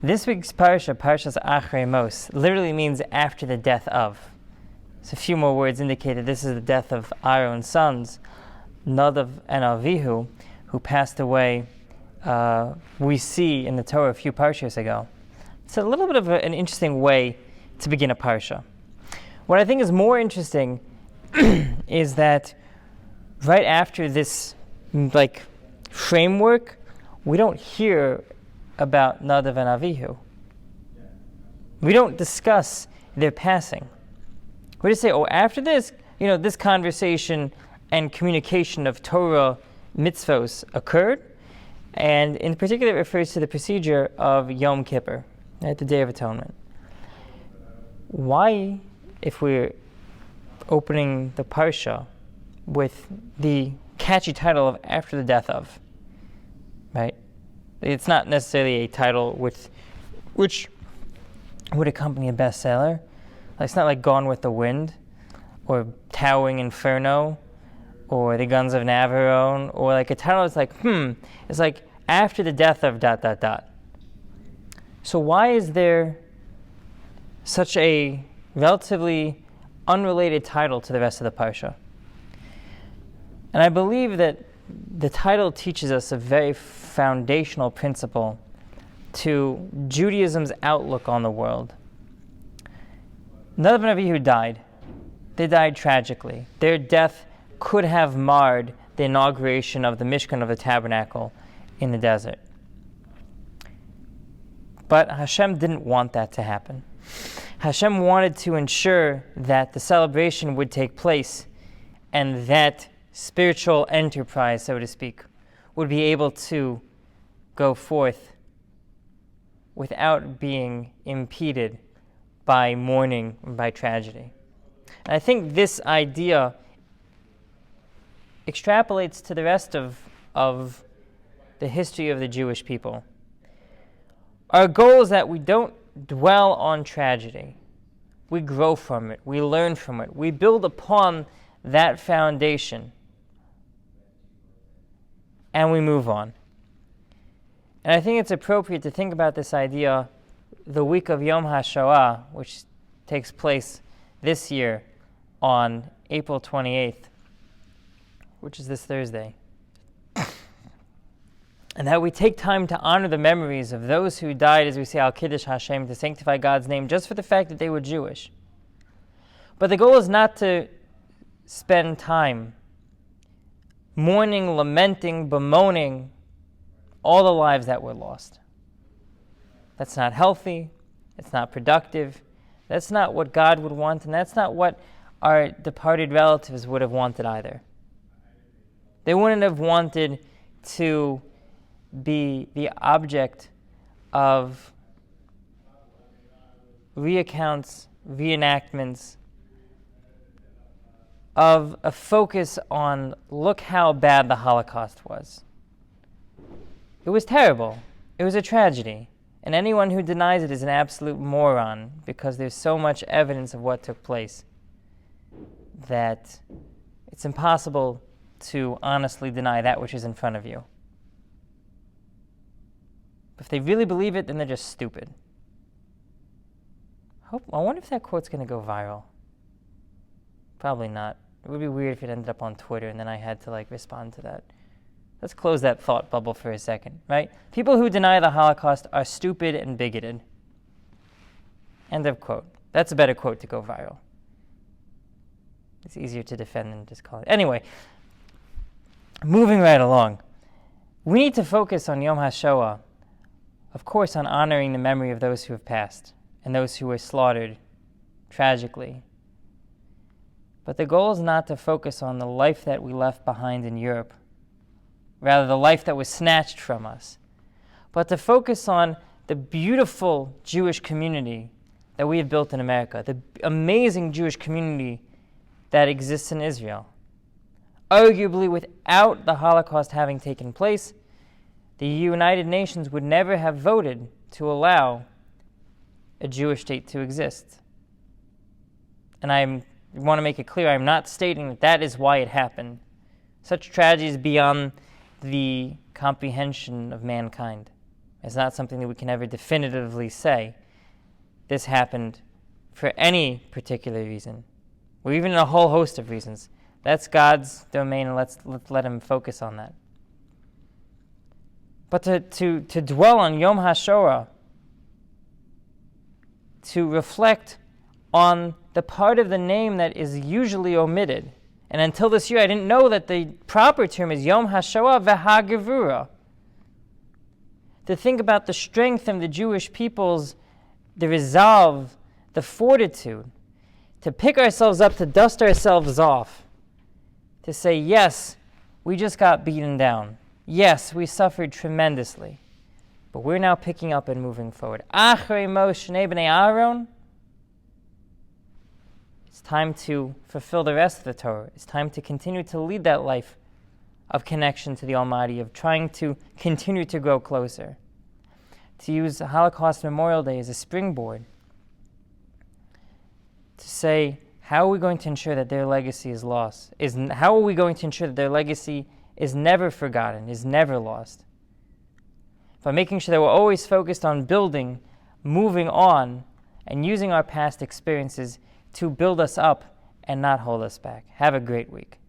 This week's parsha, Parashat Achrei, literally means after the death of. So a few more words indicate that this is the death of Aaron's sons, Nadav and Avihu, who passed away, we see in the Torah a few parshas ago. It's a little bit of an interesting way to begin a parsha. What I think is more interesting is that right after this framework, we don't hear about Nadav and Avihu. We don't discuss their passing. We just say, after this, this conversation and communication of Torah mitzvos occurred, and in particular it refers to the procedure of Yom Kippur, right, the Day of Atonement. Why, if we're opening the parsha with the catchy title of After the Death of, right? It's not necessarily a title which would accompany a bestseller. It's not like Gone with the Wind, or Towering Inferno, or The Guns of Navarone, or like a title that's like, it's like After the Death of ... So why is there such a relatively unrelated title to the rest of the parsha? And I believe that the title teaches us a very foundational principle to Judaism's outlook on the world. Nadav and Avihu died. They died tragically. Their death could have marred the inauguration of the Mishkan of the Tabernacle in the desert. But Hashem didn't want that to happen. Hashem wanted to ensure that the celebration would take place and that spiritual enterprise, so to speak, would be able to go forth without being impeded by mourning and by tragedy. And I think this idea extrapolates to the rest of the history of the Jewish people. Our goal is that we don't dwell on tragedy. We grow from it. We learn from it. We build upon that foundation. And we move on. And I think it's appropriate to think about this idea the week of Yom HaShoah, which takes place this year on April 28th, which is this Thursday. And that we take time to honor the memories of those who died, as we say, Al Kiddush Hashem, to sanctify God's name, just for the fact that they were Jewish. But the goal is not to spend time mourning, lamenting, bemoaning all the lives that were lost. That's not healthy. It's not productive. That's not what God would want, and that's not what our departed relatives would have wanted either. They wouldn't have wanted to be the object of reaccounts, reenactments, of a focus on, look how bad the Holocaust was. It was terrible. It was a tragedy. And anyone who denies it is an absolute moron, because there's so much evidence of what took place that it's impossible to honestly deny that which is in front of you. If they really believe it, then they're just stupid. I wonder if that quote's going to go viral. Probably not. It would be weird if it ended up on Twitter and then I had to respond to that. Let's close that thought bubble for a second, right? People who deny the Holocaust are stupid and bigoted. End of quote. That's a better quote to go viral. It's easier to defend than just call it. Anyway, moving right along. We need to focus on Yom HaShoah, of course, on honoring the memory of those who have passed and those who were slaughtered tragically. But the goal is not to focus on the life that we left behind in Europe, rather the life that was snatched from us, but to focus on the beautiful Jewish community that we have built in America, the amazing Jewish community that exists in Israel. Arguably, without the Holocaust having taken place, the United Nations would never have voted to allow a Jewish state to exist. And I want to make it clear, I'm not stating that is why it happened. Such tragedies beyond the comprehension of mankind. It's not something that we can ever definitively say this happened for any particular reason, or even a whole host of reasons. That's God's domain, and let's let him focus on that. But to dwell on Yom HaShoah, to reflect on the part of the name that is usually omitted. And until this year, I didn't know that the proper term is Yom HaShoah v'Hagevura. To think about the strength of the Jewish people's, the resolve, the fortitude, to pick ourselves up, to dust ourselves off, to say, yes, we just got beaten down. Yes, we suffered tremendously, but we're now picking up and moving forward. Achrei Moshe b'nei Aaron. It's time to fulfill the rest of the Torah. It's time to continue to lead that life of connection to the Almighty, of trying to continue to grow closer. To use the Holocaust Memorial Day as a springboard, to say, how are we going to ensure that their legacy is lost? How are we going to ensure that their legacy is never forgotten, is never lost? By making sure that we're always focused on building, moving on, and using our past experiences to build us up and not hold us back. Have a great week.